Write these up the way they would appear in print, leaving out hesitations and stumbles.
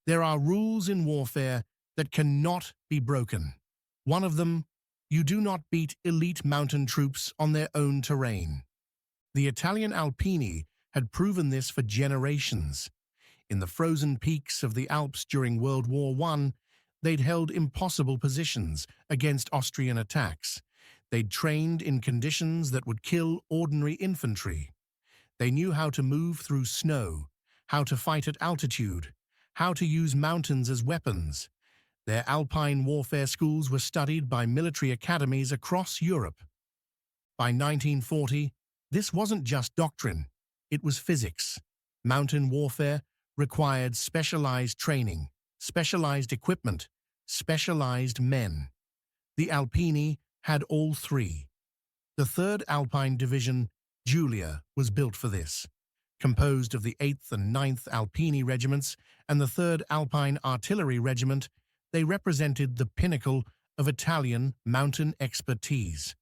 There are rules in warfare that cannot be broken. One of them, you do not beat elite mountain troops on their own terrain. The Italian Alpini had proven this for generations. In the frozen peaks of the Alps during World War I, they'd held impossible positions against Austrian attacks. They'd trained in conditions that would kill ordinary infantry. They knew how to move through snow, how to fight at altitude, how to use mountains as weapons. Their alpine warfare schools were studied by military academies across Europe. By 1940, this wasn't just doctrine, it was physics. Mountain warfare required specialized training, specialized equipment, specialized men. The Alpini had all three. The 3rd Alpine Division, Julia, was built for this. Composed of the 8th and 9th Alpini regiments and the 3rd Alpine Artillery Regiment, they represented the pinnacle of Italian mountain expertise.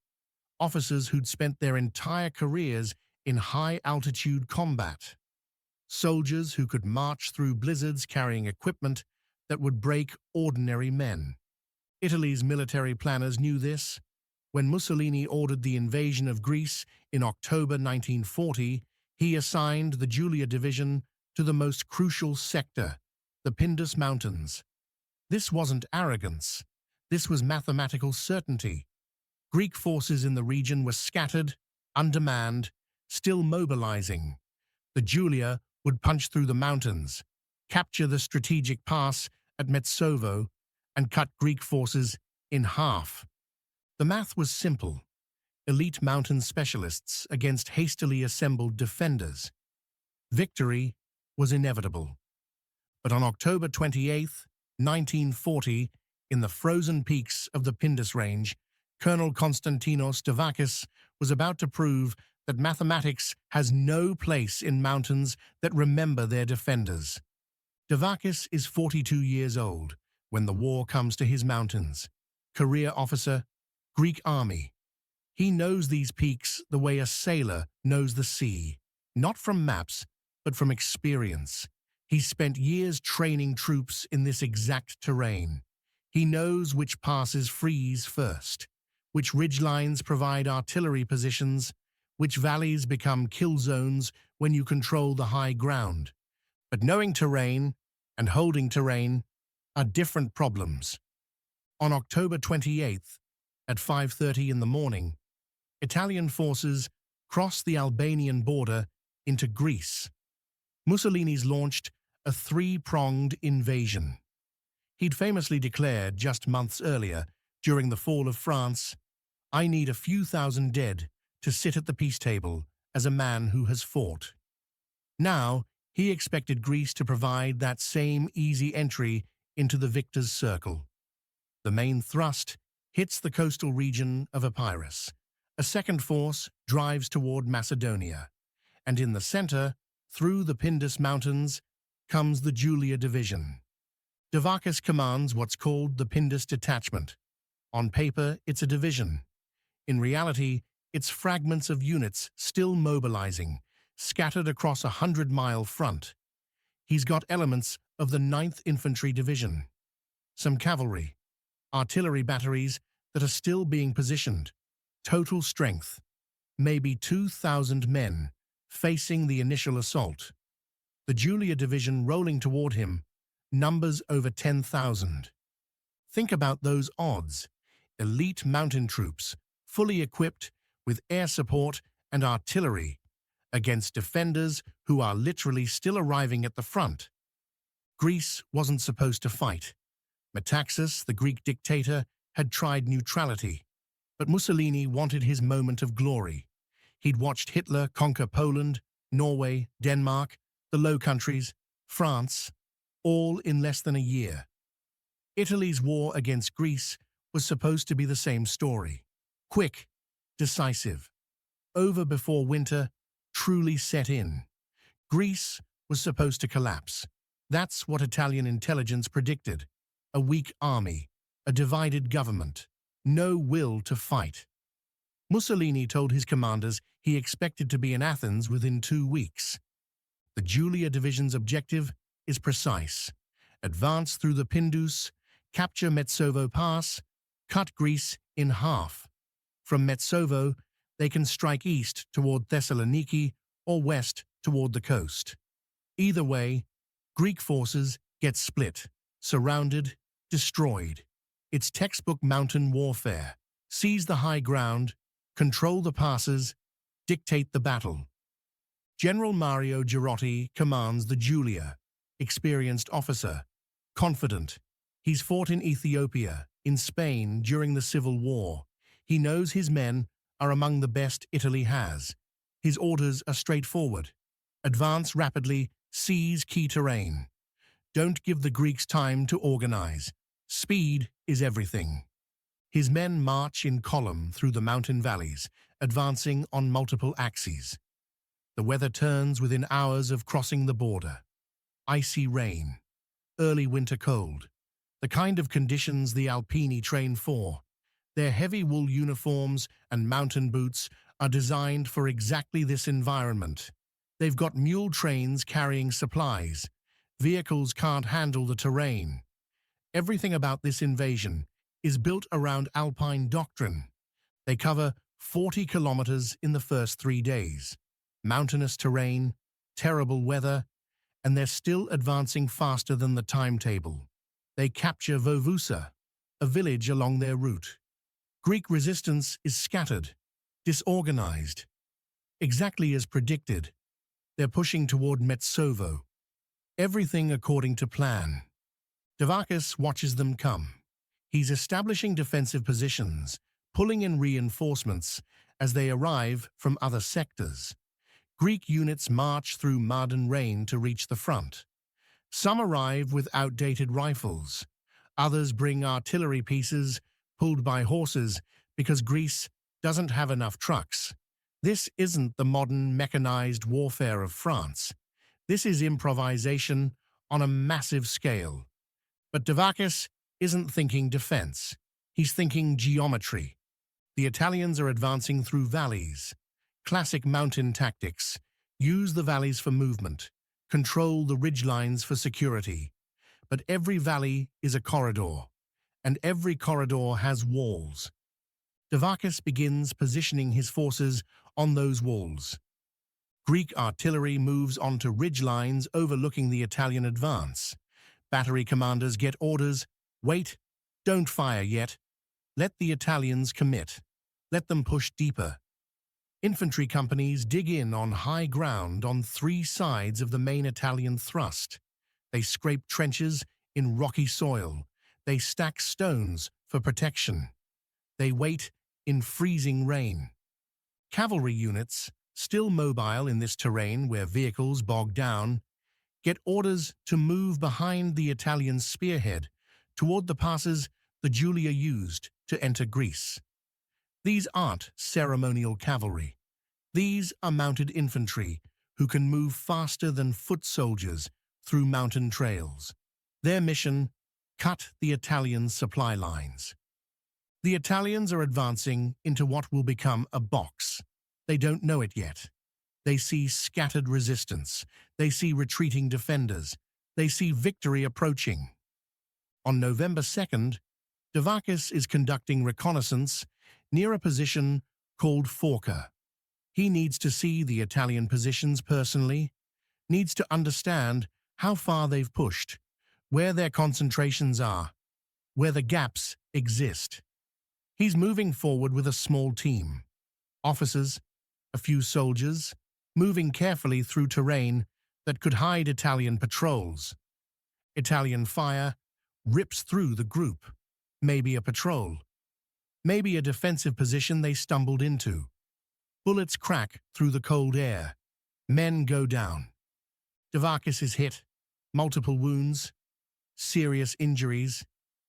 Officers who'd spent their entire careers in high-altitude combat. Soldiers who could march through blizzards carrying equipment that would break ordinary men. Italy's military planners knew this. When Mussolini ordered the invasion of Greece in October 1940, he assigned the Julia Division to the most crucial sector, the Pindus Mountains. This wasn't arrogance. This was mathematical certainty. Greek forces in the region were scattered, undermanned, still mobilizing. The Julia would punch through the mountains, capture the strategic pass at Metsovo, and cut Greek forces in half. The math was simple. Elite mountain specialists against hastily assembled defenders. Victory was inevitable. But on October 28, 1940, in the frozen peaks of the Pindus Range, Colonel Konstantinos Davakis was about to prove that mathematics has no place in mountains that remember their defenders. Davakis is 42 years old when the war comes to his mountains. Career officer, Greek army. He knows these peaks the way a sailor knows the sea, not from maps, but from experience. He's spent years training troops in this exact terrain. He knows which passes freeze first, which ridgelines provide artillery positions, which valleys become kill zones when you control the high ground. But knowing terrain and holding terrain are different problems. On October 28th, at 5:30 in the morning, Italian forces crossed the Albanian border into Greece. Mussolini's launched a three-pronged invasion. He'd famously declared just months earlier, during the fall of France, "I need a few thousand dead to sit at the peace table as a man who has fought." Now, he expected Greece to provide that same easy entry into the victor's circle. The main thrust hits the coastal region of Epirus. A second force drives toward Macedonia. And in the center, through the Pindus Mountains, comes the Julia Division. Davakis commands what's called the Pindus Detachment. On paper, it's a division. In reality, it's fragments of units still mobilizing, scattered across a 100-mile front. He's got elements of the 9th Infantry Division, some cavalry, artillery batteries that are still being positioned. Total strength, maybe 2,000 men facing the initial assault. The Julia Division rolling toward him, numbers over 10,000. Think about those odds. Elite mountain troops, fully equipped with air support and artillery, against defenders who are literally still arriving at the front. Greece wasn't supposed to fight. Metaxas, the Greek dictator, had tried neutrality, but Mussolini wanted his moment of glory. He'd watched Hitler conquer Poland, Norway, Denmark, the Low Countries, France, all in less than a year. Italy's war against Greece was supposed to be the same story. Quick, decisive, over before winter truly set in. Greece was supposed to collapse. That's what Italian intelligence predicted. A weak army, a divided government, no will to fight. Mussolini told his commanders he expected to be in Athens within 2 weeks. The Julia Division's objective is precise. advance through the Pindus, capture Metsovo Pass, cut Greece in half. From Metsovo, they can strike east toward Thessaloniki or west toward the coast. Either way, Greek forces get split, surrounded, destroyed. It's textbook mountain warfare. Seize the high ground, control the passes, dictate the battle. General Mario Girotti commands the Julia, experienced officer, confident. He's fought in Ethiopia, in Spain during the Civil War. He knows his men are among the best Italy has. His orders are straightforward. Advance rapidly, seize key terrain. Don't give the Greeks time to organize. Speed is everything. His men march in column through the mountain valleys, advancing on multiple axes. The weather turns within hours of crossing the border. Icy rain, early winter cold, the kind of conditions the Alpini train for. Their heavy wool uniforms and mountain boots are designed for exactly this environment. They've got mule trains carrying supplies. Vehicles can't handle the terrain. Everything about this invasion is built around Alpine doctrine. They cover 40 kilometers in the first 3 days. Mountainous terrain, terrible weather, and they're still advancing faster than the timetable. They capture Vovusa, a village along their route. Greek resistance is scattered, disorganized. Exactly as predicted, they're pushing toward Metsovo. Everything according to plan. Devakis watches them come. He's establishing defensive positions, pulling in reinforcements as they arrive from other sectors. Greek units march through mud and rain to reach the front. Some arrive with outdated rifles. Others bring artillery pieces pulled by horses because Greece doesn't have enough trucks. This isn't the modern mechanized warfare of France. This is improvisation on a massive scale. But Devakis isn't thinking defense. He's thinking geometry. The Italians are advancing through valleys. Classic mountain tactics. Use the valleys for movement. Control the ridgelines for security. But every valley is a corridor, and every corridor has walls. Devakis begins positioning his forces on those walls. Greek artillery moves onto ridgelines overlooking the Italian advance. Battery commanders get orders. Wait, don't fire yet. Let the Italians commit. Let them push deeper. Infantry companies dig in on high ground on 3 sides of the main Italian thrust. They scrape trenches in rocky soil. They stack stones for protection. They wait in freezing rain. Cavalry units, still mobile in this terrain where vehicles bog down, get orders to move behind the Italian spearhead toward the passes the Julia used to enter Greece. These aren't ceremonial cavalry. These are mounted infantry who can move faster than foot soldiers through mountain trails. Their mission, cut the Italian supply lines. The Italians are advancing into what will become a box. They don't know it yet. They see scattered resistance. They see retreating defenders. They see victory approaching. On November 2nd, Devakis is conducting reconnaissance near a position called Forca. He needs to see the Italian positions personally, needs to understand how far they've pushed, where their concentrations are, where the gaps exist. He's moving forward with a small team. Officers, a few soldiers, moving carefully through terrain that could hide Italian patrols. Italian fire rips through the group. Maybe a patrol. Maybe a defensive position they stumbled into. Bullets crack through the cold air. Men go down. Devakis is hit. Multiple wounds. Serious injuries.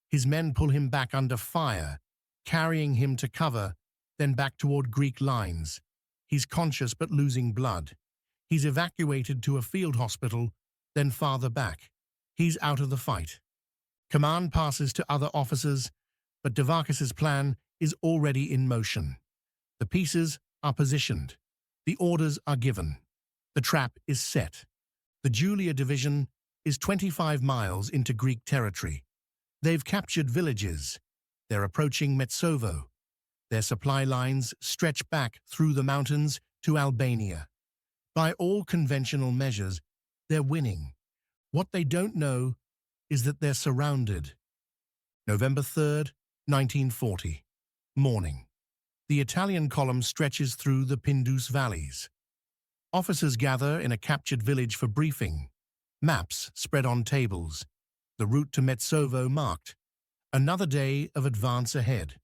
His men pull him back under fire, carrying him to cover, then back toward Greek lines. He's conscious but losing blood. He's evacuated to a field hospital, then farther back. He's out of the fight. Command passes to other officers, but Devakis's plan is already in motion. The pieces are positioned. The orders are given. The trap is set. The Julia Division is 25 miles into Greek territory. They've captured villages. They're approaching Metsovo. Their supply lines stretch back through the mountains to Albania. By all conventional measures, they're winning. What they don't know is that they're surrounded. November 3rd, 1940. Morning. The Italian column stretches through the Pindus valleys. Officers gather in a captured village for briefing. Maps spread on tables. The route to Metsovo marked. Another day of advance ahead.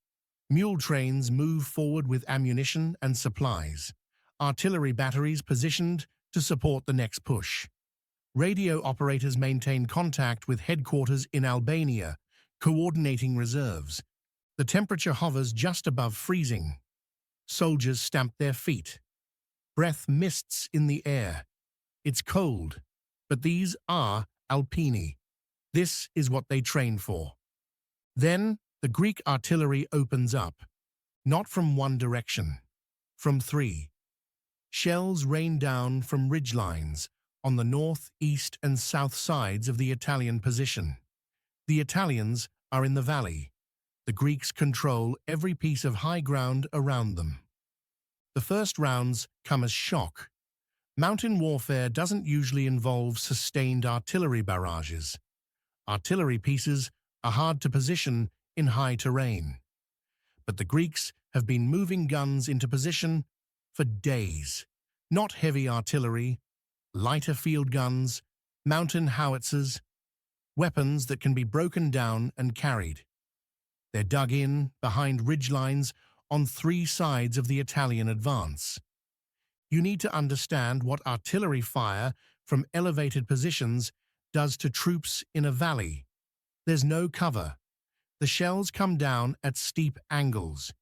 Mule trains move forward with ammunition and supplies. Artillery batteries positioned to support the next push. Radio operators maintain contact with headquarters in Albania, coordinating reserves. The temperature hovers just above freezing. Soldiers stamp their feet. Breath mists in the air. It's cold, but these are Alpini. This is what they train for. Then the Greek artillery opens up, not from one direction, from three. Shells rain down from ridgelines on the north, east, and south sides of the Italian position. The Italians are in the valley. The Greeks control every piece of high ground around them. The first rounds come as shock. Mountain warfare doesn't usually involve sustained artillery barrages. Artillery pieces are hard to position in high terrain. But the Greeks have been moving guns into position for days. Not heavy artillery, lighter field guns, mountain howitzers, weapons that can be broken down and carried. They're dug in behind ridgelines on three sides of the Italian advance. You need to understand what artillery fire from elevated positions does to troops in a valley. There's no cover. The shells come down at steep angles.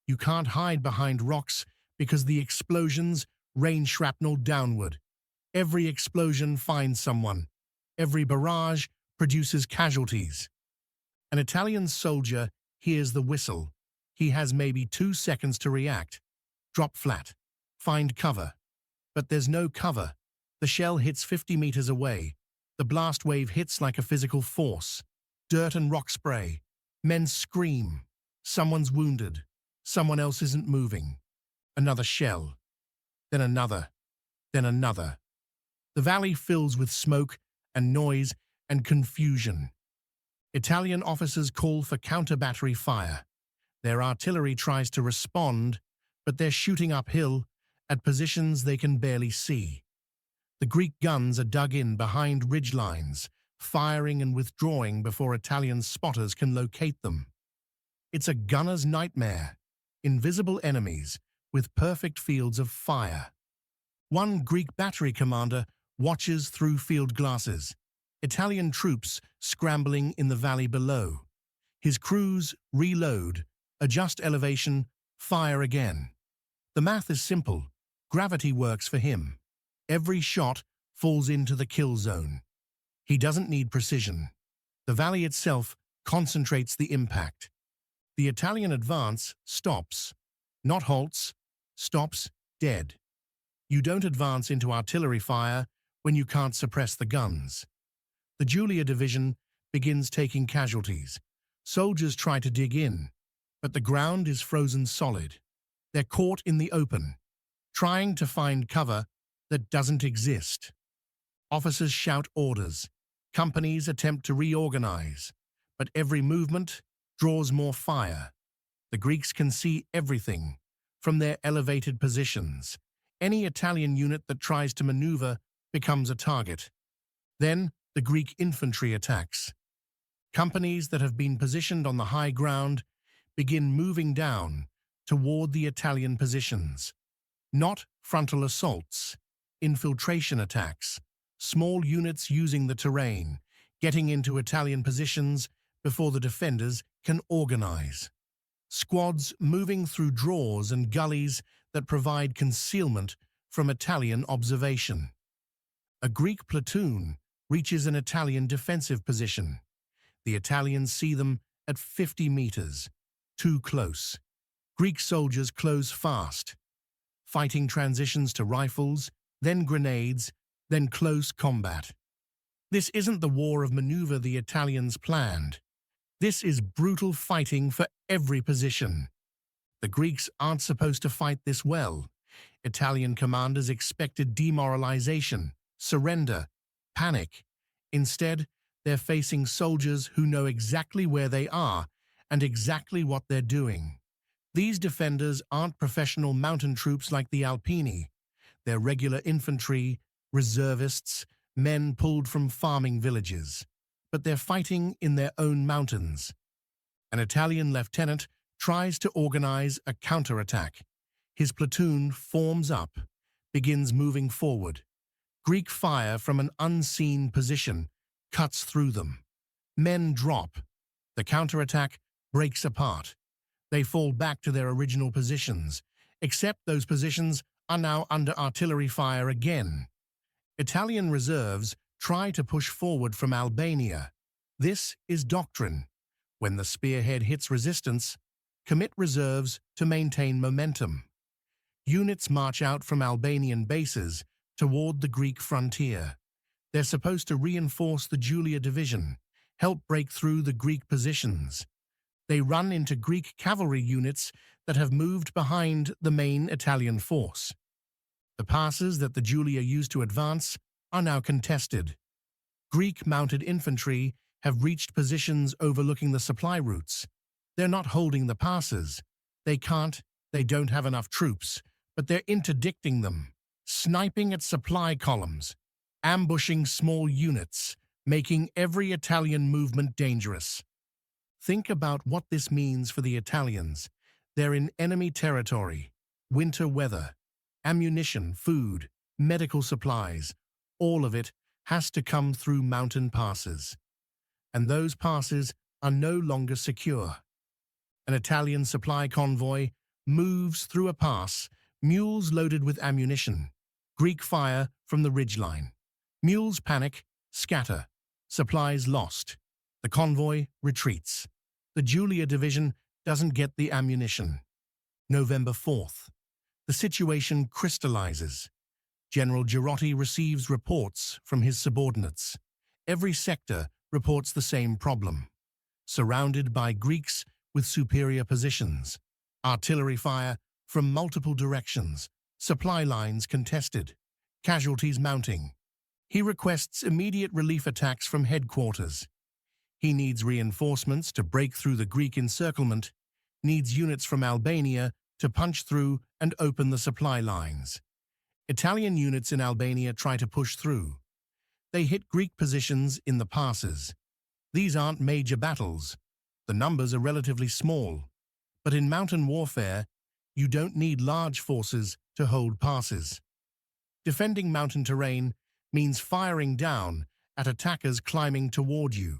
You can't hide behind rocks because the explosions rain shrapnel downward. Every explosion finds someone. Every barrage produces casualties. An Italian soldier hears the whistle. He has maybe 2 seconds to react. Drop flat. Find cover. But there's no cover. The shell hits 50 meters away. The blast wave hits like a physical force. Dirt and rock spray. Men scream. Someone's wounded. Someone else isn't moving. Another shell. Then another. Then another. The valley fills with smoke and noise and confusion. Italian officers call for counter-battery fire. Their artillery tries to respond, but they're shooting uphill at positions they can barely see. The Greek guns are dug in behind ridgelines, firing and withdrawing before Italian spotters can locate them. It's a gunner's nightmare. Invisible enemies with perfect fields of fire. One Greek battery commander watches through field glasses. Italian troops scrambling in the valley below. His crews reload, adjust elevation, fire again. The math is simple. Gravity works for him. Every shot falls into the kill zone. He doesn't need precision. The valley itself concentrates the impact. The Italian advance stops, not halts, stops dead. You don't advance into artillery fire when you can't suppress the guns. The Julia Division begins taking casualties. Soldiers try to dig in, but the ground is frozen solid. They're caught in the open, trying to find cover that doesn't exist. Officers shout orders. Companies attempt to reorganize, but every movement draws more fire. The Greeks can see everything from their elevated positions. Any Italian unit that tries to maneuver becomes a target. Then the Greek infantry attacks. Companies that have been positioned on the high ground begin moving down toward the Italian positions. Not frontal assaults, infiltration attacks, small units using the terrain, getting into Italian positions before the defenders can organize. Squads moving through draws and gullies that provide concealment from Italian observation. A Greek platoon reaches an Italian defensive position. The Italians see them at 50 meters, too close. Greek soldiers close fast. Fighting transitions to rifles, then grenades, then close combat. This isn't the war of maneuver the Italians planned. This is brutal fighting for every position. The Greeks aren't supposed to fight this well. Italian commanders expected demoralization, surrender, panic. Instead, they're facing soldiers who know exactly where they are and exactly what they're doing. These defenders aren't professional mountain troops like the Alpini. They're regular infantry, reservists, men pulled from farming villages. But they're fighting in their own mountains. An Italian lieutenant tries to organize a counterattack. His platoon forms up, begins moving forward. Greek fire from an unseen position cuts through them. Men drop. The counterattack breaks apart. They fall back to their original positions, except those positions are now under artillery fire again. Italian reserves try to push forward from Albania. This is doctrine. When the spearhead hits resistance, commit reserves to maintain momentum. Units march out from Albanian bases toward the Greek frontier. They're supposed to reinforce the Julia Division, help break through the Greek positions. They run into Greek cavalry units that have moved behind the main Italian force. The passes that the Julia used to advance are now contested. Greek mounted infantry have reached positions overlooking the supply routes. They're not holding the passes. They don't have enough troops, but they're interdicting them, sniping at supply columns, ambushing small units, making every Italian movement dangerous. Think about what this means for the Italians. They're in enemy territory, winter weather, ammunition, food, medical supplies, all of it has to come through mountain passes. And those passes are no longer secure. An Italian supply convoy moves through a pass, mules loaded with ammunition. Greek fire from the ridgeline. Mules panic, scatter. Supplies lost. The convoy retreats. The Julia Division doesn't get the ammunition. November 4th. The situation crystallizes. General Girotti receives reports from his subordinates. Every sector reports the same problem. Surrounded by Greeks with superior positions. Artillery fire from multiple directions. Supply lines contested. Casualties mounting. He requests immediate relief attacks from headquarters. He needs reinforcements to break through the Greek encirclement, needs units from Albania to punch through and open the supply lines. Italian units in Albania try to push through. They hit Greek positions in the passes. These aren't major battles. The numbers are relatively small. But in mountain warfare, you don't need large forces to hold passes. Defending mountain terrain means firing down at attackers climbing toward you.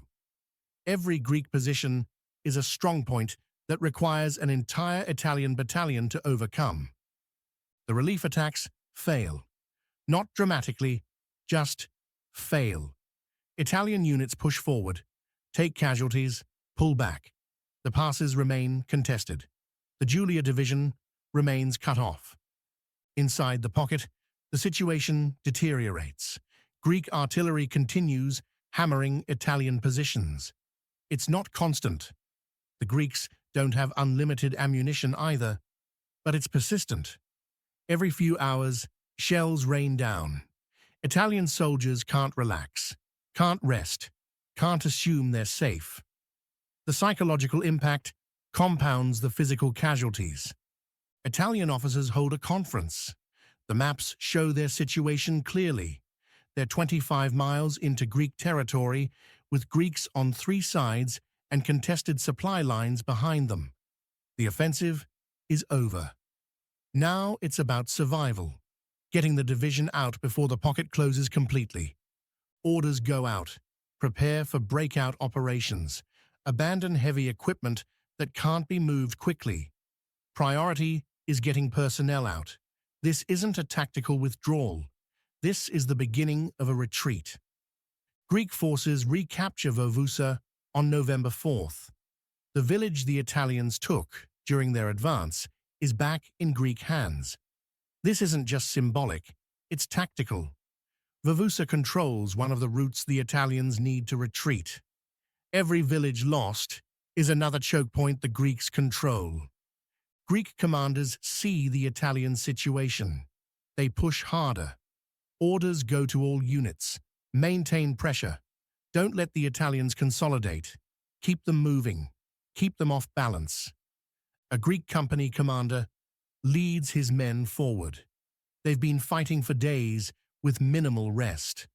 Every Greek position is a strongpoint that requires an entire Italian battalion to overcome. The relief attacks fail. Not dramatically, just fail. Italian units push forward, take casualties, pull back. The passes remain contested. The Julia Division remains cut off. Inside the pocket, the situation deteriorates. Greek artillery continues hammering Italian positions. It's not constant. The Greeks don't have unlimited ammunition either, but it's persistent. Every few hours, shells rain down. Italian soldiers can't relax, can't rest, can't assume they're safe. The psychological impact compounds the physical casualties. Italian officers hold a conference. The maps show their situation clearly. They're 25 miles into Greek territory, with Greeks on three sides and contested supply lines behind them. The offensive is over. Now it's about survival, getting the division out before the pocket closes completely. Orders go out. Prepare for breakout operations. Abandon heavy equipment that can't be moved quickly. Priority is getting personnel out. This isn't a tactical withdrawal. This is the beginning of a retreat. Greek forces recapture Vovusa on November 4th. The village the Italians took during their advance is back in Greek hands. This isn't just symbolic, it's tactical. Vavusa controls one of the routes the Italians need to retreat. Every village lost is another choke point the Greeks control. Greek commanders see the Italian situation. They push harder. Orders go to all units. Maintain pressure. Don't let the Italians consolidate. Keep them moving. Keep them off balance. A Greek company commander leads his men forward. They've been fighting for days with minimal rest.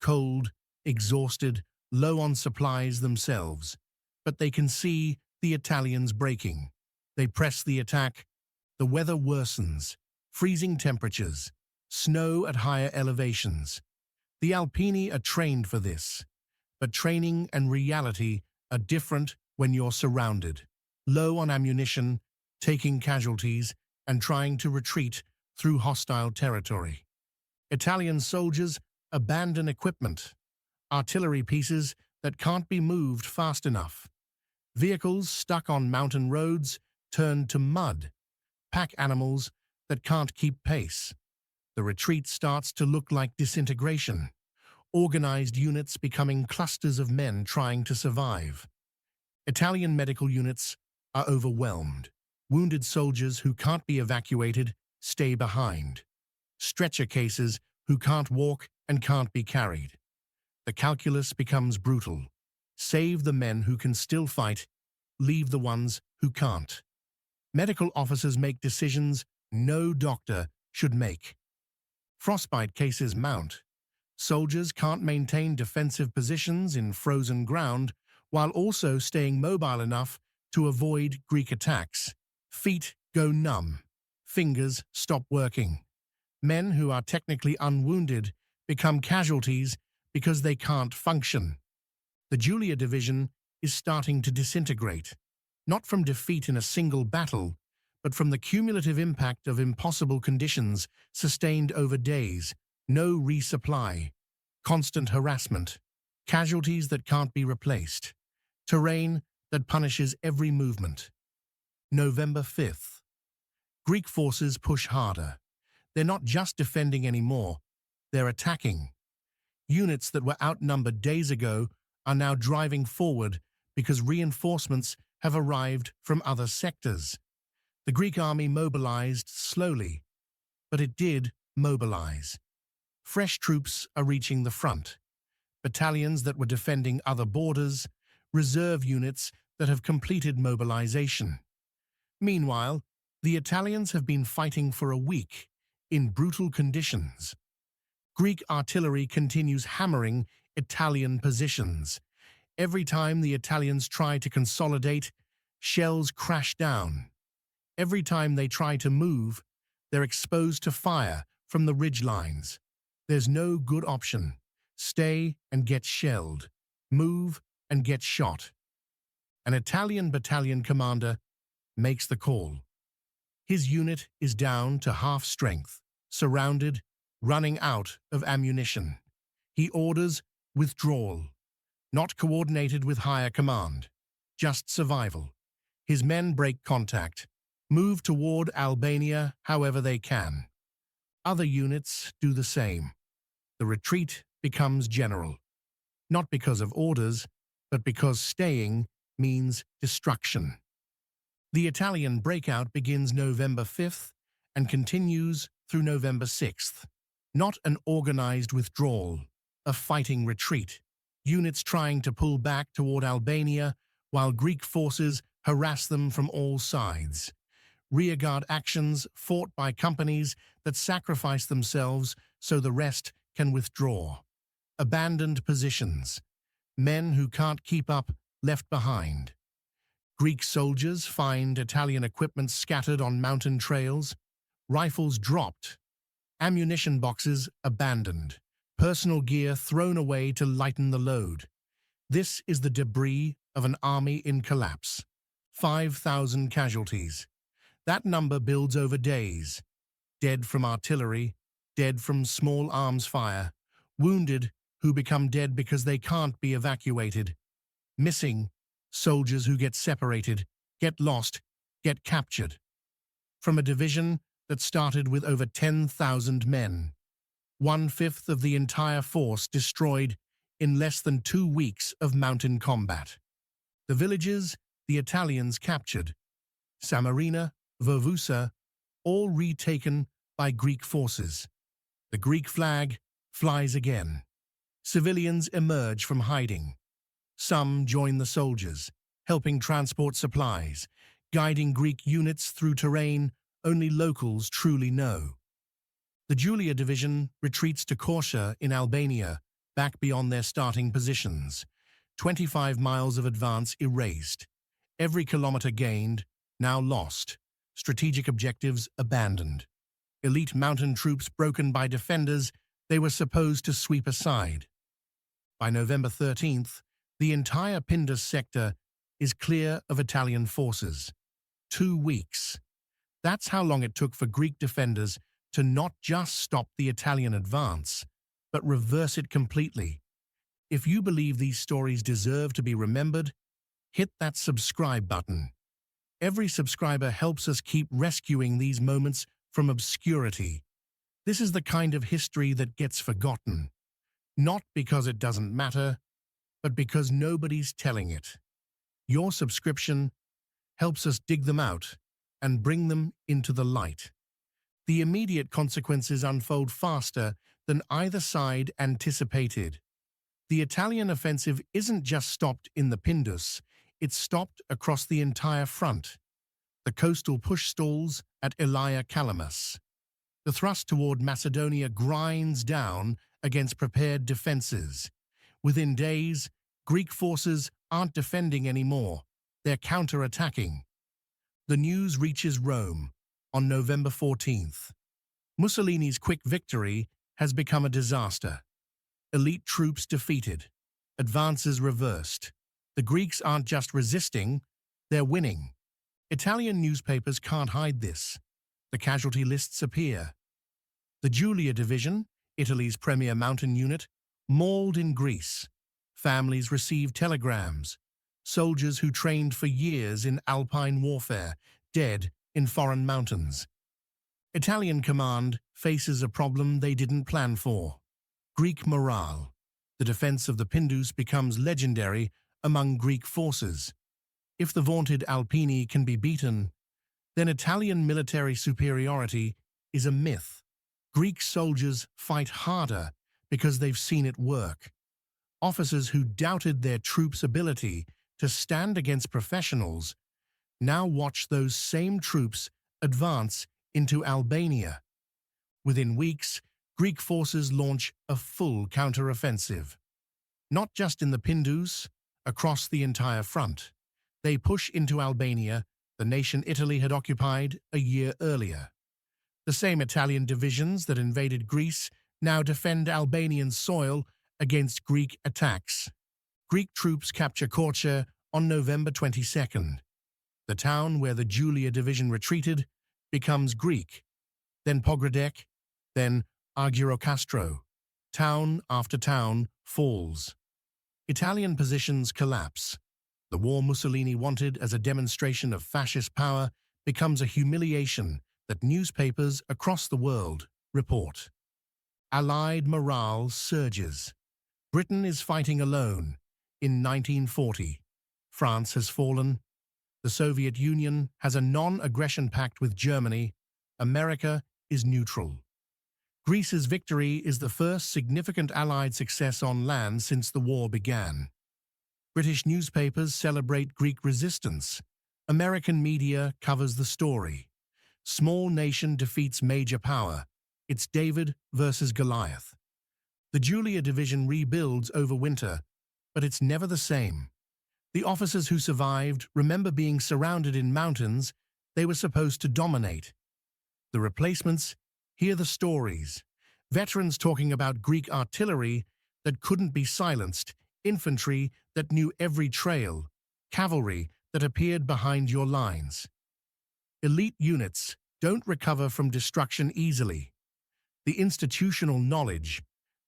Cold, exhausted, low on supplies themselves. But they can see the Italians breaking. They press the attack. The weather worsens. Freezing temperatures. Snow at higher elevations. The Alpini are trained for this. But training and reality are different when you're surrounded. Low on ammunition, taking casualties, and trying to retreat through hostile territory. Italian soldiers abandon equipment. Artillery pieces that can't be moved fast enough. Vehicles stuck on mountain roads turn to mud. Pack animals that can't keep pace. The retreat starts to look like disintegration. Organized units becoming clusters of men trying to survive. Italian medical units are overwhelmed. Wounded soldiers who can't be evacuated stay behind. Stretcher cases who can't walk and can't be carried. The calculus becomes brutal. Save the men who can still fight, leave the ones who can't. Medical officers make decisions no doctor should make. Frostbite cases mount. Soldiers can't maintain defensive positions in frozen ground while also staying mobile enough to avoid Greek attacks. Feet go numb. Fingers stop working. Men who are technically unwounded become casualties because they can't function. The Julia Division is starting to disintegrate, not from defeat in a single battle, but from the cumulative impact of impossible conditions sustained over days, no resupply, constant harassment, casualties that can't be replaced, terrain that punishes every movement. November 5th. Greek forces push harder. They're not just defending anymore, they're attacking. Units that were outnumbered days ago are now driving forward because reinforcements have arrived from other sectors. The Greek army mobilized slowly, but it did mobilize. Fresh troops are reaching the front. Battalions that were defending other borders, reserve units that have completed mobilization. Meanwhile, the Italians have been fighting for a week in brutal conditions. Greek artillery continues hammering Italian positions. Every time the Italians try to consolidate, shells crash down. Every time they try to move, they're exposed to fire from the ridgelines. There's no good option. Stay and get shelled. Move and get shot. An Italian battalion commander makes the call. His unit is down to half strength, surrounded, running out of ammunition. He orders withdrawal, not coordinated with higher command, just survival. His men break contact, move toward Albania however they can. Other units do the same. The retreat becomes general, not because of orders, but because staying means destruction. The Italian breakout begins November 5th and continues through November 6th. Not an organized withdrawal, a fighting retreat. Units trying to pull back toward Albania while Greek forces harass them from all sides. Rearguard actions fought by companies that sacrifice themselves so the rest can withdraw. Abandoned positions. Men who can't keep up left behind. Greek soldiers find Italian equipment scattered on mountain trails. Rifles dropped. Ammunition boxes abandoned. Personal gear thrown away to lighten the load. This is the debris of an army in collapse. 5,000 casualties. That number builds over days. Dead from artillery, dead from small arms fire, wounded who become dead because they can't be evacuated. Missing, soldiers who get separated, get lost, get captured. From a division that started with over 10,000 men. 1/5 of the entire force destroyed in less than 2 weeks of mountain combat. The villages the Italians captured, Samarina, Vovusa, all retaken by Greek forces. The Greek flag flies again. Civilians emerge from hiding. Some join the soldiers, helping transport supplies, guiding Greek units through terrain only locals truly know. The Julia Division retreats to Corsia in Albania, back beyond their starting positions. 25 miles of advance erased. Every kilometer gained, now lost. Strategic objectives abandoned. Elite mountain troops broken by defenders they were supposed to sweep aside. By November 13th, the entire Pindus sector is clear of Italian forces. 2 weeks. That's how long it took for Greek defenders to not just stop the Italian advance, but reverse it completely. If you believe these stories deserve to be remembered, hit that subscribe button. Every subscriber helps us keep rescuing these moments from obscurity. This is the kind of history that gets forgotten. Not because it doesn't matter, but because nobody's telling it. Your subscription helps us dig them out and bring them into the light. The immediate consequences unfold faster than either side anticipated. The Italian offensive isn't just stopped in the Pindus, it's stopped across the entire front. The coastal push stalls at Elia Calamus. The thrust toward Macedonia grinds down against prepared defenses. Within days, Greek forces aren't defending anymore, they're counter-attacking. The news reaches Rome on November 14th. Mussolini's quick victory has become a disaster. Elite troops defeated, advances reversed. The Greeks aren't just resisting, they're winning. Italian newspapers can't hide this. The casualty lists appear. The Julia Division, Italy's premier mountain unit, mauled in Greece. Families received telegrams. Soldiers who trained for years in Alpine warfare, dead in foreign mountains. Italian command faces a problem they didn't plan for. Greek morale. The defense of the Pindus becomes legendary among Greek forces. If the vaunted Alpini can be beaten, then Italian military superiority is a myth. Greek soldiers fight harder because they've seen it work. Officers who doubted their troops' ability to stand against professionals now watch those same troops advance into Albania. Within weeks, Greek forces launch a full counter-offensive. Not just in the Pindus, across the entire front. They push into Albania, the nation Italy had occupied a year earlier. The same Italian divisions that invaded Greece now defend Albanian soil against Greek attacks. Greek troops capture Corsia on November 22nd. The town where the Julia Division retreated becomes Greek, then Pogradec, then Argyro-Castro. Town after town falls. Italian positions collapse. The war Mussolini wanted as a demonstration of fascist power becomes a humiliation that newspapers across the world report. Allied morale surges. Britain is fighting alone. In 1940, France has fallen. The Soviet Union has a non-aggression pact with Germany. America is neutral. Greece's victory is the first significant Allied success on land since the war began. British newspapers celebrate Greek resistance. American media covers the story. Small nation defeats major power. It's David versus Goliath. The Julia Division rebuilds over winter, but it's never the same. The officers who survived remember being surrounded in mountains they were supposed to dominate. The replacements hear the stories. Veterans talking about Greek artillery that couldn't be silenced, infantry that knew every trail, cavalry that appeared behind your lines. Elite units don't recover from destruction easily. The institutional knowledge,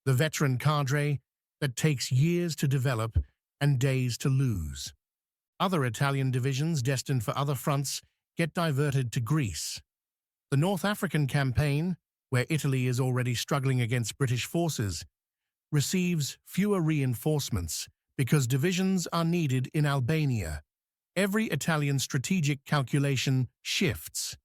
the veteran cadre that takes years to develop and days to lose. Other Italian divisions destined for other fronts get diverted to Greece. The North African campaign, where Italy is already struggling against British forces, receives fewer reinforcements because divisions are needed in Albania. Every Italian strategic calculation shifts.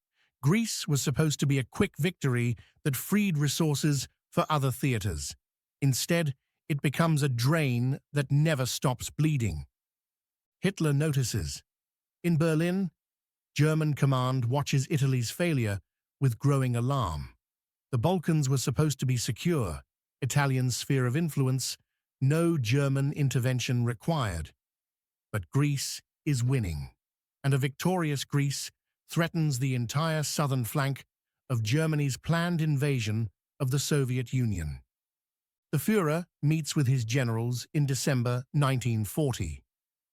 Greece was supposed to be a quick victory that freed resources for other theaters. Instead, it becomes a drain that never stops bleeding. Hitler notices. In Berlin, German command watches Italy's failure with growing alarm. The Balkans were supposed to be secure, Italian sphere of influence, no German intervention required. But Greece is winning, and a victorious Greece threatens the entire southern flank of Germany's planned invasion of the Soviet Union. The Führer meets with his generals in December 1940.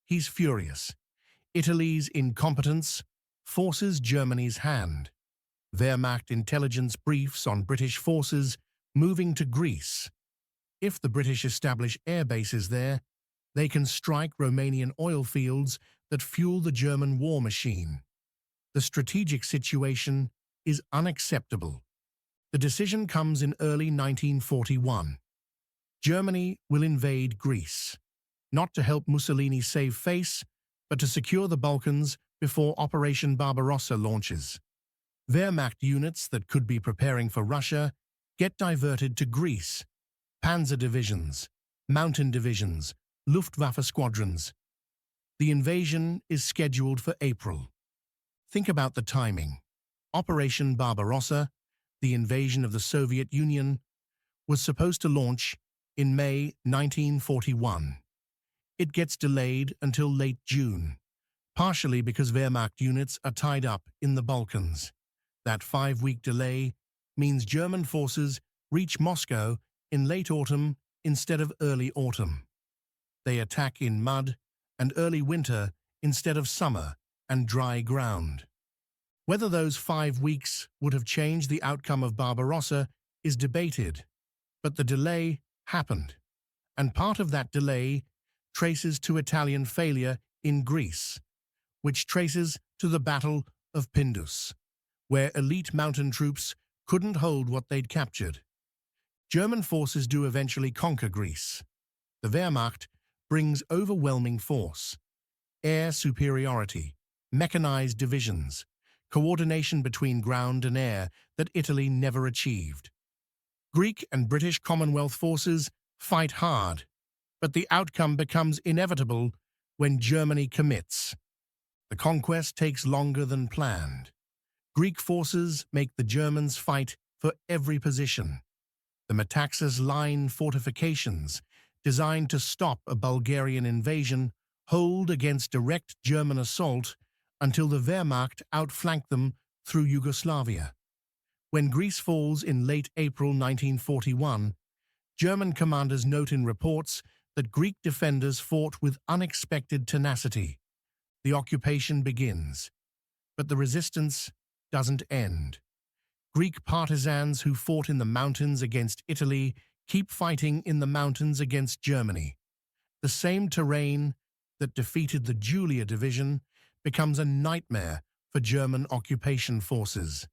He's furious. Italy's incompetence forces Germany's hand. Wehrmacht intelligence briefs on British forces moving to Greece. If the British establish air bases there, they can strike Romanian oil fields that fuel the German war machine. The strategic situation is unacceptable. The decision comes in early 1941. Germany will invade Greece, not to help Mussolini save face, but to secure the Balkans before Operation Barbarossa launches. Wehrmacht units that could be preparing for Russia get diverted to Greece. Panzer divisions, mountain divisions, Luftwaffe squadrons. The invasion is scheduled for April. Think about the timing. Operation Barbarossa, the invasion of the Soviet Union, was supposed to launch in May 1941. It gets delayed until late June, partially because Wehrmacht units are tied up in the Balkans. That 5-week delay means German forces reach Moscow in late autumn instead of early autumn. They attack in mud and early winter instead of summer and dry ground. Whether those 5 weeks would have changed the outcome of Barbarossa is debated, but the delay happened, and part of that delay traces to Italian failure in Greece, which traces to the Battle of Pindus, where elite mountain troops couldn't hold what they'd captured. German forces do eventually conquer Greece. The Wehrmacht brings overwhelming force, air superiority, mechanized divisions, coordination between ground and air that Italy never achieved. Greek and British Commonwealth forces fight hard, but the outcome becomes inevitable when Germany commits. The conquest takes longer than planned. Greek forces make the Germans fight for every position. The Metaxas Line fortifications, designed to stop a Bulgarian invasion, hold against direct German assault until the Wehrmacht outflanked them through Yugoslavia. When Greece falls in late April 1941, German commanders note in reports that Greek defenders fought with unexpected tenacity. The occupation begins, but the resistance doesn't end. Greek partisans who fought in the mountains against Italy keep fighting in the mountains against Germany. The same terrain that defeated the Julia Division becomes a nightmare for German occupation forces.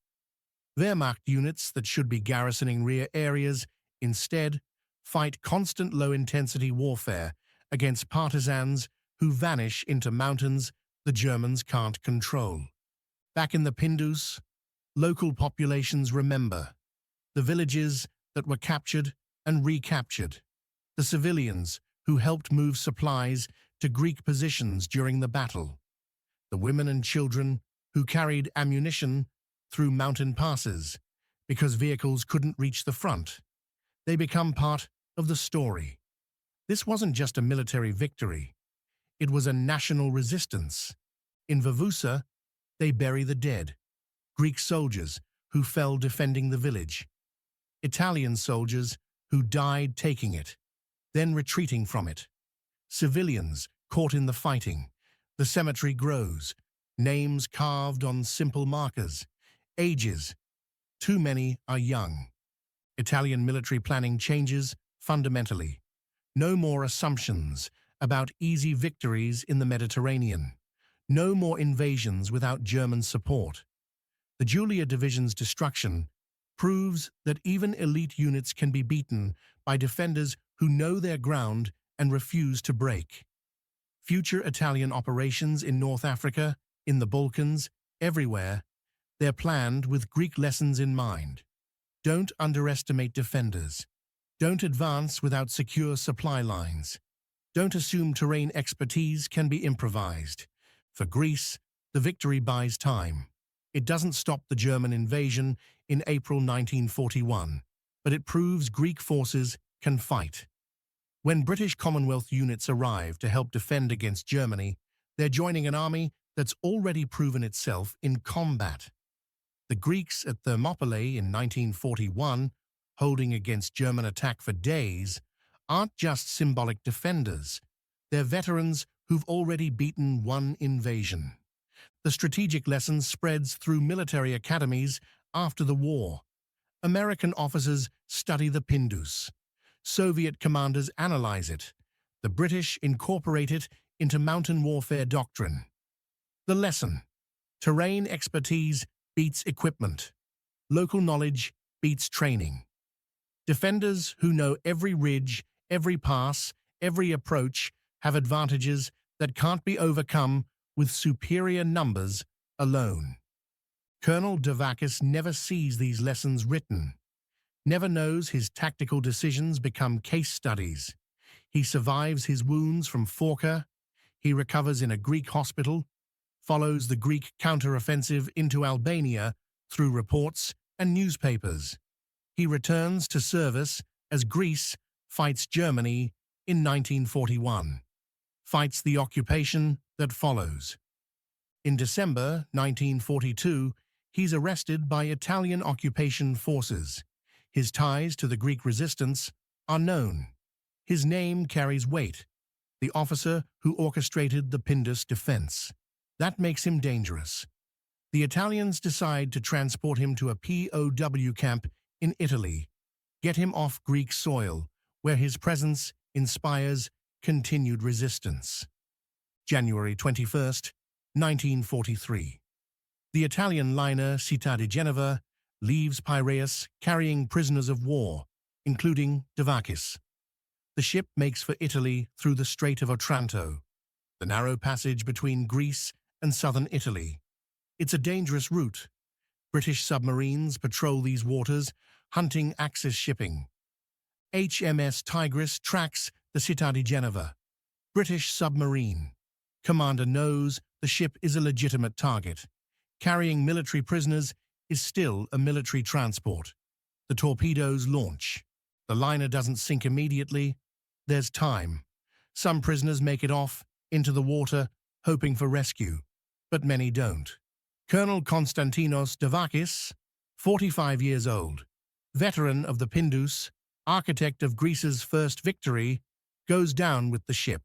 Wehrmacht units that should be garrisoning rear areas instead fight constant low-intensity warfare against partisans who vanish into mountains the Germans can't control. Back in the Pindus, local populations remember the villages that were captured and recaptured, the civilians who helped move supplies to Greek positions during the battle, the women and children who carried ammunition through mountain passes because vehicles couldn't reach the front. They become part of the story. This wasn't just a military victory. It was a national resistance. In Vavusa, they bury the dead, Greek soldiers who fell defending the village, Italian soldiers who died taking it, then retreating from it, civilians caught in the fighting. The cemetery grows, names carved on simple markers, ages. Too many are young. Italian military planning changes fundamentally. No more assumptions about easy victories in the Mediterranean. No more invasions without German support. The Julia Division's destruction proves that even elite units can be beaten by defenders who know their ground and refuse to break. Future Italian operations in North Africa, in the Balkans, everywhere, they're planned with Greek lessons in mind. Don't underestimate defenders. Don't advance without secure supply lines. Don't assume terrain expertise can be improvised. For Greece, the victory buys time. It doesn't stop the German invasion in April 1941, but it proves Greek forces can fight. When British Commonwealth units arrive to help defend against Germany, they're joining an army that's already proven itself in combat. The Greeks at Thermopylae in 1941, holding against German attack for days, aren't just symbolic defenders. They're veterans who've already beaten one invasion. The strategic lesson spreads through military academies after the war. American officers study the Pindus. Soviet commanders analyze it. The British incorporate it into mountain warfare doctrine. The lesson: terrain expertise beats equipment. Local knowledge beats training. Defenders who know every ridge, every pass, every approach have advantages that can't be overcome with superior numbers alone. Colonel Davakis never sees these lessons written, never knows his tactical decisions become case studies. He survives his wounds from Forca, he recovers in a Greek hospital, follows the Greek counteroffensive into Albania through reports and newspapers. He returns to service as Greece fights Germany in 1941, fights the occupation that follows. In December 1942, he's arrested by Italian occupation forces. His ties to the Greek resistance are known. His name carries weight, the officer who orchestrated the Pindus defense. That makes him dangerous. The Italians decide to transport him to a POW camp in Italy, get him off Greek soil, where his presence inspires continued resistance. January 21st, 1943. The Italian liner Città di Genova leaves Piraeus carrying prisoners of war, including Davakis. The ship makes for Italy through the Strait of Otranto, the narrow passage between Greece and southern Italy. It's a dangerous route. British submarines patrol these waters, hunting Axis shipping. HMS Tigris tracks the Città di Genova. British submarine. Commander knows the ship is a legitimate target. Carrying military prisoners is still a military transport. The torpedoes launch. The liner doesn't sink immediately. There's time. Some prisoners make it off into the water, hoping for rescue, but many don't. Colonel Konstantinos Davakis, 45 years old, veteran of the Pindus, architect of Greece's first victory, goes down with the ship.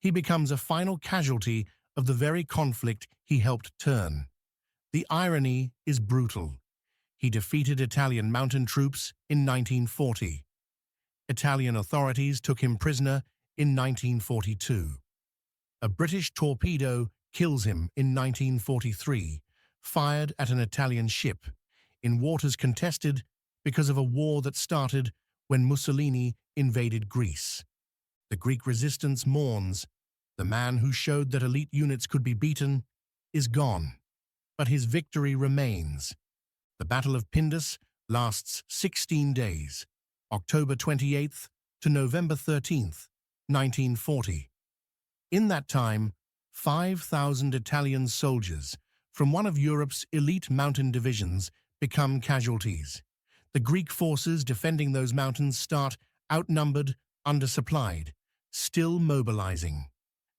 He becomes a final casualty of the very conflict he helped turn. The irony is brutal. He defeated Italian mountain troops in 1940. Italian authorities took him prisoner in 1942. A British torpedo kills him in 1943, fired at an Italian ship, in waters contested because of a war that started when Mussolini invaded Greece. The Greek resistance mourns. The man who showed that elite units could be beaten is gone, but his victory remains. The Battle of Pindus lasts 16 days, October 28th to November 13th, 1940. In that time, 5,000 Italian soldiers from one of Europe's elite mountain divisions become casualties. The Greek forces defending those mountains start outnumbered, undersupplied, still mobilizing.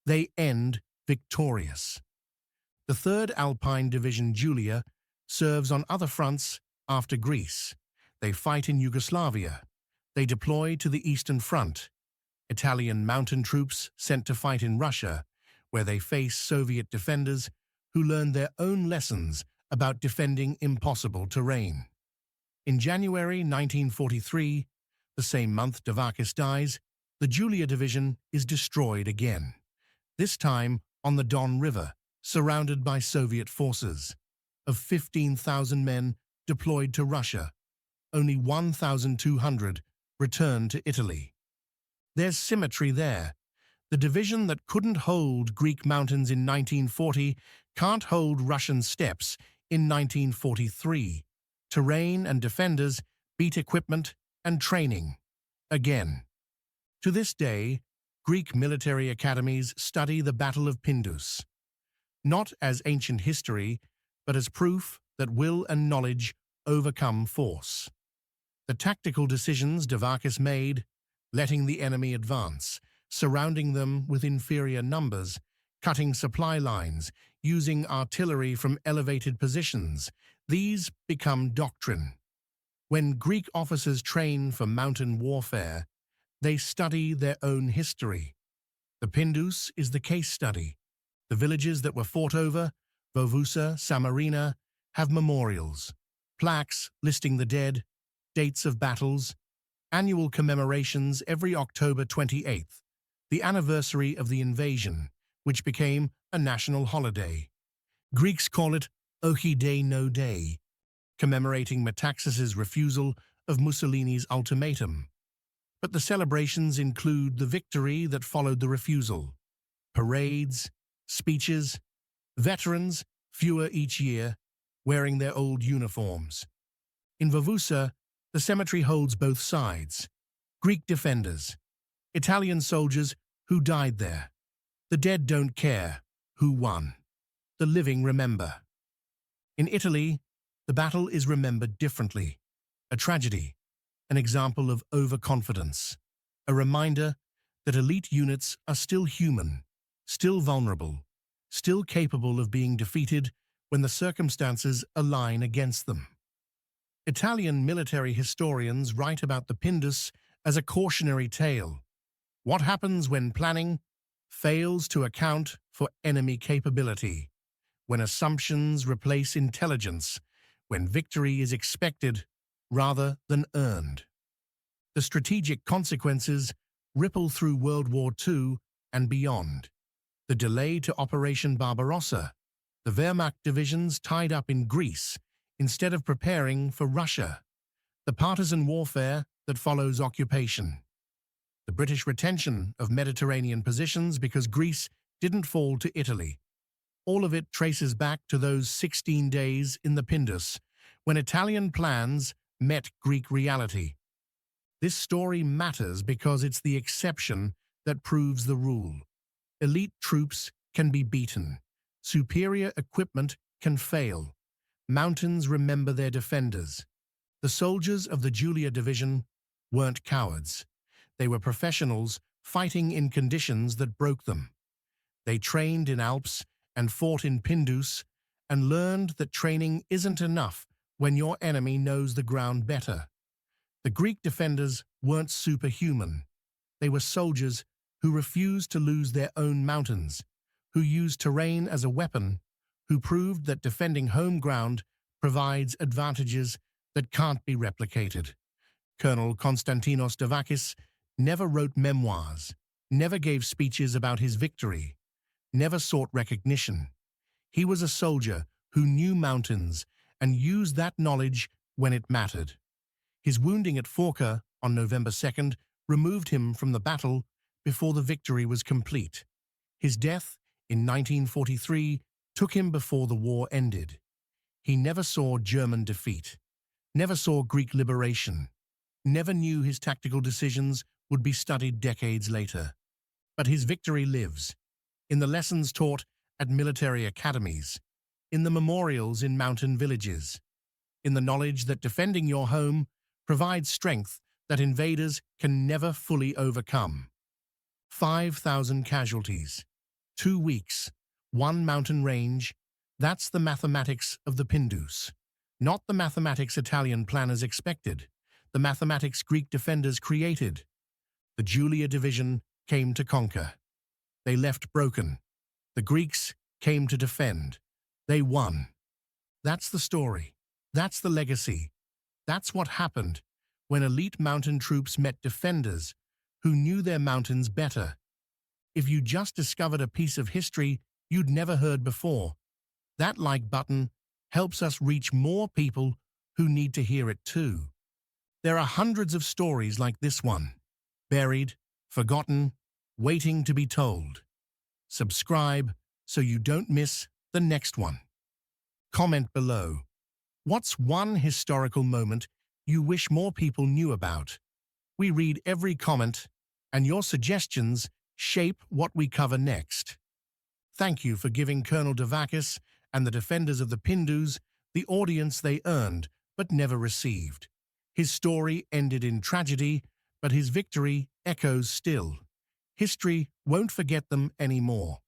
They end victorious. The 3rd Alpine Division Julia serves on other fronts after Greece. They fight in Yugoslavia. They deploy to the Eastern Front. Italian mountain troops sent to fight in Russia, where they face Soviet defenders who learn their own lessons about defending impossible terrain. In January 1943, the same month Davakis dies, the Julia Division is destroyed again, this time on the Don River, surrounded by Soviet forces. Of 15,000 men deployed to Russia, only 1,200 returned to Italy. There's symmetry there. The division that couldn't hold Greek mountains in 1940 can't hold Russian steppes in 1943. Terrain and defenders beat equipment and training. Again. To this day, Greek military academies study the Battle of Pindus, not as ancient history, but as proof that will and knowledge overcome force. The tactical decisions Devakis made, letting the enemy advance, surrounding them with inferior numbers, cutting supply lines, using artillery from elevated positions, these become doctrine. When Greek officers train for mountain warfare, they study their own history. The Pindus is the case study. The villages that were fought over, Vovusa, Samarina, have memorials, plaques listing the dead, dates of battles, annual commemorations every October 28th, the anniversary of the invasion, which became a national holiday. Greeks call it Ochidei no Day, commemorating Metaxas's refusal of Mussolini's ultimatum. But the celebrations include the victory that followed the refusal, parades, speeches, veterans, fewer each year, wearing their old uniforms. In Vovusa, the cemetery holds both sides, Greek defenders, Italian soldiers who died there. The dead don't care who won. The living remember. In Italy, the battle is remembered differently, a tragedy, an example of overconfidence, a reminder that elite units are still human, still vulnerable, still capable of being defeated when the circumstances align against them. Italian military historians write about the Pindus as a cautionary tale. What happens when planning fails to account for enemy capability, when assumptions replace intelligence, when victory is expected rather than earned? The strategic consequences ripple through World War II and beyond. The delay to Operation Barbarossa, the Wehrmacht divisions tied up in Greece instead of preparing for Russia, the partisan warfare that follows occupation, the British retention of Mediterranean positions because Greece didn't fall to Italy. All of it traces back to those 16 days in the Pindus, when Italian plans met Greek reality. This story matters because it's the exception that proves the rule. Elite troops can be beaten. Superior equipment can fail. Mountains remember their defenders. The soldiers of the Julia Division weren't cowards. They were professionals fighting in conditions that broke them. They trained in Alps and fought in Pindus and learned that training isn't enough when your enemy knows the ground better. The Greek defenders weren't superhuman. They were soldiers who refused to lose their own mountains, who used terrain as a weapon, who proved that defending home ground provides advantages that can't be replicated. Colonel Konstantinos Devakis never wrote memoirs, never gave speeches about his victory, never sought recognition. He was a soldier who knew mountains and used that knowledge when it mattered. His wounding at Forca on November 2nd removed him from the battle before the victory was complete. His death in 1943 took him before the war ended. He never saw German defeat, never saw Greek liberation, never knew his tactical decisions would be studied decades later. But his victory lives, in the lessons taught at military academies, in the memorials in mountain villages, in the knowledge that defending your home provides strength that invaders can never fully overcome. 5,000 casualties, 2 weeks, 1 mountain range, that's the mathematics of the Pindus. Not the mathematics Italian planners expected, the mathematics Greek defenders created. The Julia Division came to conquer. They left broken. The Greeks came to defend. They won. That's the story. That's the legacy. That's what happened when elite mountain troops met defenders who knew their mountains better. If you just discovered a piece of history you'd never heard before, that like button helps us reach more people who need to hear it too. There are hundreds of stories like this one, buried, forgotten, waiting to be told. Subscribe so you don't miss the next one. Comment below. What's one historical moment you wish more people knew about? We read every comment, and your suggestions shape what we cover next. Thank you for giving Colonel Devakis and the defenders of the Pindus the audience they earned but never received. His story ended in tragedy, but his victory echoes still. History won't forget them anymore.